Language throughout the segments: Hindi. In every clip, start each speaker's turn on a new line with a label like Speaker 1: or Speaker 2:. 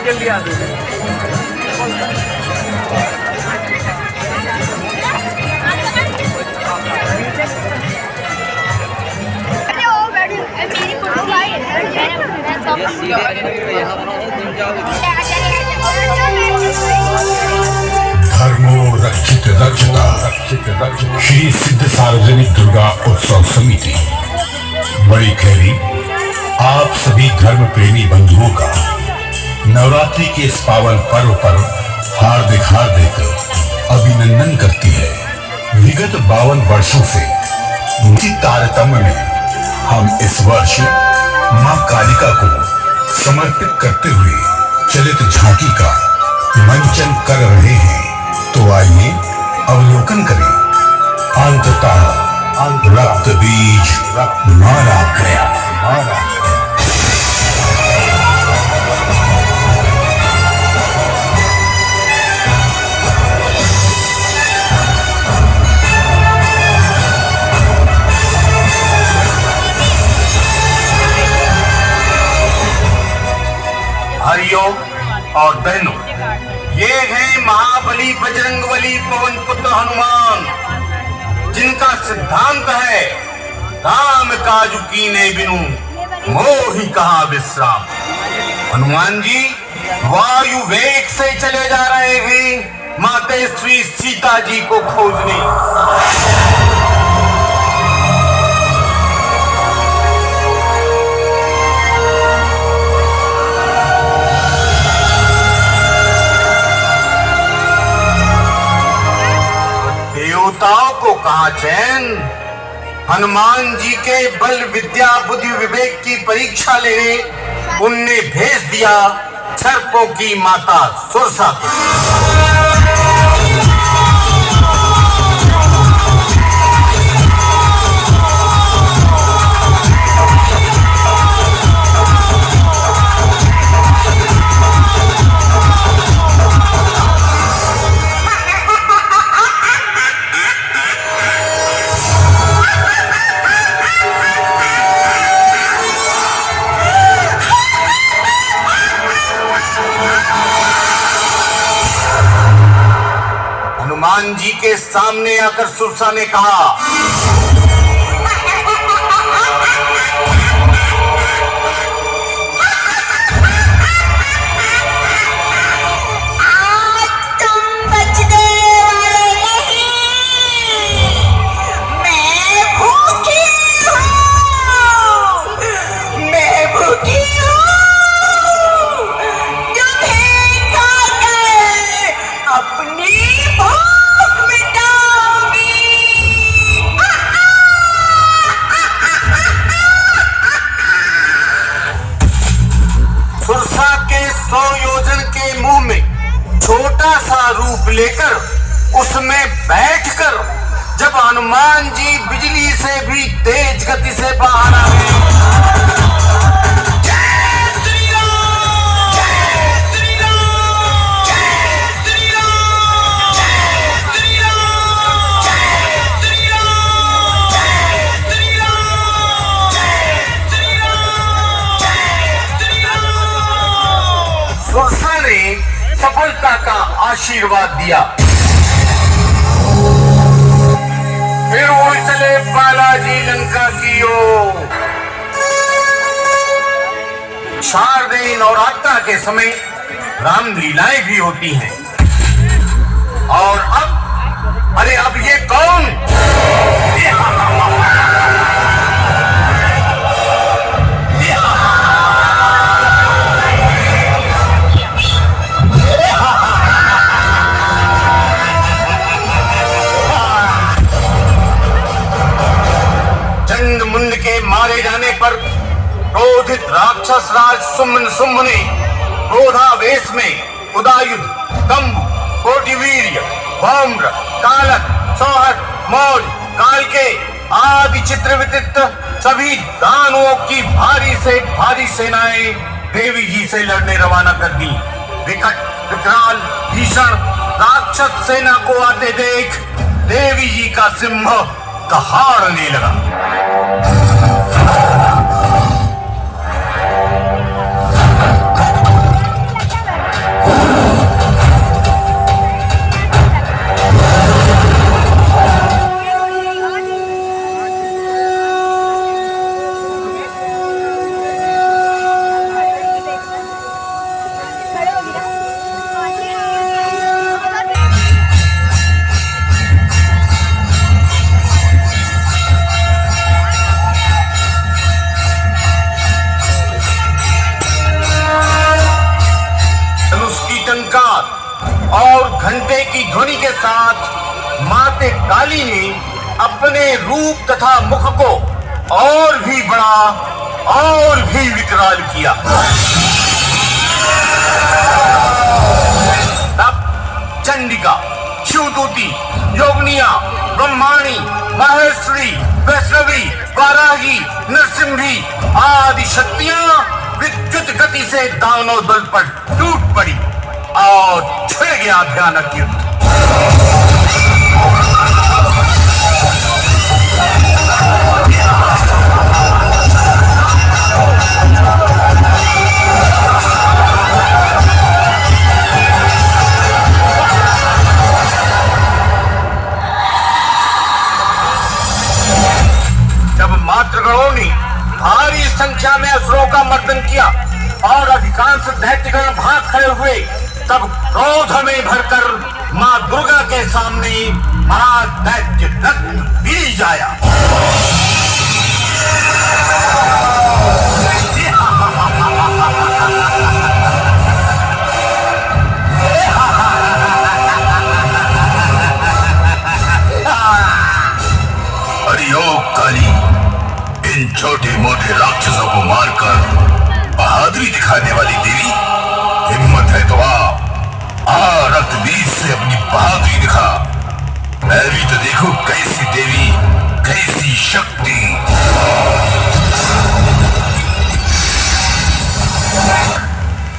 Speaker 1: जल्दी आ
Speaker 2: धर्मो रक्षित रक्षता श्री सिद्ध सार्वजनिक दुर्गा उत्सव समिति बड़ी खैरी आप सभी धर्म प्रेमी बंधुओं का नवरात्रि के इस पावन पर्व पर हार्दिक अभिनंदन करती है। विगत 52 वर्षों से इसी तारतम्य में हम इस वर्ष मां कालिका को समर्पित करते हुए चलित झांकी का मंचन कर रहे हैं। तो आइए अवलोकन करें। अंततः रक्त बीज मारा गया।
Speaker 3: भाइयों और बहनों, ये है महाबली बजरंगबली पवन पुत्र हनुमान, जिनका सिद्धांत है राम काज कीने बिनु मोहि कहा विश्राम। हनुमान जी वायु वेग से चले जा रहे हैं माता श्री सीता जी को खोजने। देवताओं को कहा चैन, हनुमान जी के बल विद्या बुद्धि विवेक की परीक्षा लेने उनने भेज दिया सर्पों की माता सुरसा को। हनुमान जी के सामने आकर सुरसा ने कहा, सुरसा के 100 योजन के मुंह में छोटा सा रूप लेकर उसमें बैठकर जब हनुमान जी बिजली से भी तेज गति से बाहर आए, सुरसा ने सफलता का आशीर्वाद दिया। फिर वो चले बालाजी लंका की ओर। शारदीय नवरात्र के समय रामलीलाएं भी होती हैं। और अब ये कौन? मुंड के मारे जाने पर क्रोधित राक्षस राज शुंभ ने क्रोधावेश में उदायुध, कंब, कोटिवीर्य, भौम्र, कालक, सोहत, मौज, कालके आदि चित्रविचित्र सभी दानवों की भारी से भारी सेनाएं देवी जी से लड़ने रवाना कर दी। विकट, विकराल, भीषण राक्षस सेना को आते देख देवी जी का सिंह दहाड़ने लगा। काली ने अपने रूप तथा मुख को और भी बड़ा और भी विकराल किया। तब चंडिका, शिवदूती, योगिनिया, ब्रह्माणी, माहेश्वरी, वैष्णवी, वाराही, नरसिंही आदि शक्तियां विद्युत गति से दानव दल पर टूट पड़ी और छिड़ गया भयानक युद्ध। मातृगणों ने भारी संख्या में असुरों का मर्दन किया और अधिकांश दैत्यगण भाग खड़े हुए, तब क्रोध में भरकर मां दुर्गा के सामने महादैत्य रक्तबीज आया।
Speaker 2: हरिओम काली, इन छोटे मोटे राक्षसों को मारकर बहादुरी दिखाने वाली देवी, हिम्मत है तो आ रक्तबीज से अपनी बहादुरी दिखा। मैं भी तो देखो कैसी देवी, कैसी शक्ति।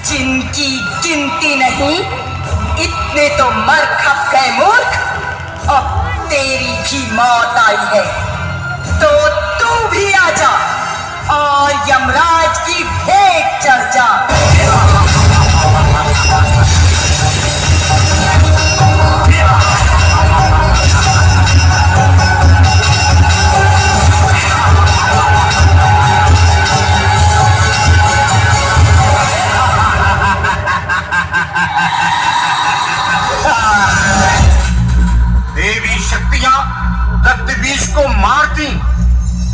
Speaker 4: जिनकी गिनती नहीं, इतने तो मर खप गए मूर्ख। अब तेरी भी मौत आई है तो तू भी आजा और यमराज की भेंट चढ़ जा।
Speaker 3: देवी शक्तियां रक्तबीज को मारती,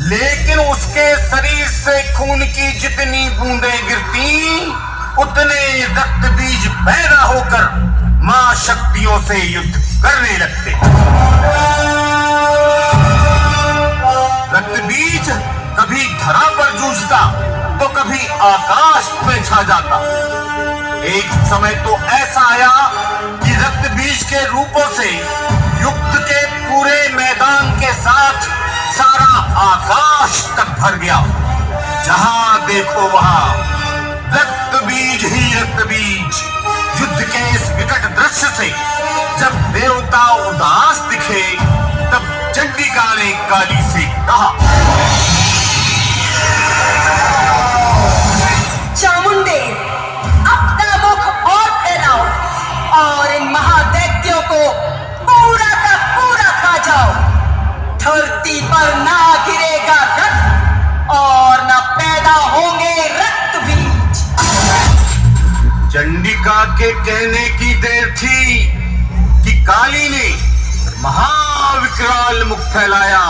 Speaker 3: लेकिन उसके शरीर से खून की जितनी बूंदें गिरती, उतने रक्तबीज पैदा होकर मां शक्तियों से युद्ध करने लगते। रक्तबीज कभी धरा पर जूझता तो कभी आकाश में छा जाता। एक समय तो ऐसा आया कि रक्तबीज के रूपों से युद्ध के पूरे मैदान के साथ सारा आकाश तक भर गया। जहां देखो वहां रक्तबीज ही रक्तबीज। युद्ध के इस विकट दृश्य से जब देवता उदास दिखे, तब चंडिका ने काली से कहा,
Speaker 4: चामुंडे, अपना मुख और फैलाओ और इन महादैत्यों को पूरा का पूरा खा जाओ। धरती पर ना गिरेगा रक्त और ना पैदा होंगे रक्तबीज।
Speaker 3: चंडिका के कहने की देर थी कि काली ने महाविकराल मुख फैलाया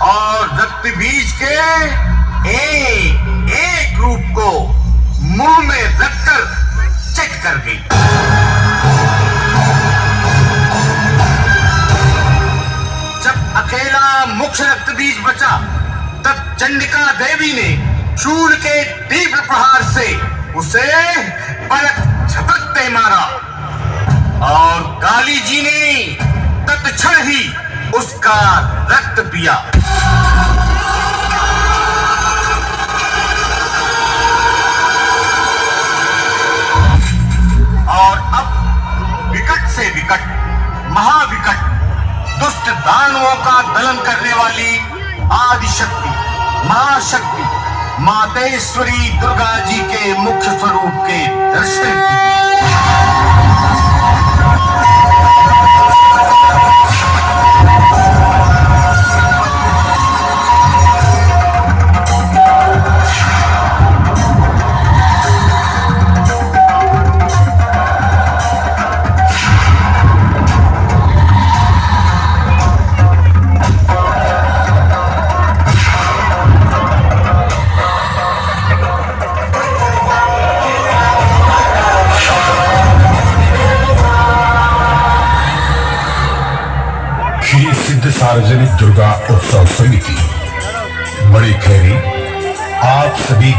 Speaker 3: और रक्तबीज के एक रूप को मुंह में रखकर चट कर गई। जब अकेला मुख्य रक्तबीज बचा, तब चंडिका देवी ने शूल के तीव्र प्रहार से उसे पलक झपकते मारा और काली जी ने तत्क्षण ही उसका रक्त पिया। और अब विकट से विकट, महाविकट, दुष्ट दानवों का दलन करने वाली आदिशक्ति, महाशक्ति मातेश्वरी दुर्गा जी के मुख्य स्वरूप के दर्शन किए।
Speaker 2: सार्वजनिक दुर्गा उत्सव समिति बड़ी खैरी आप सभी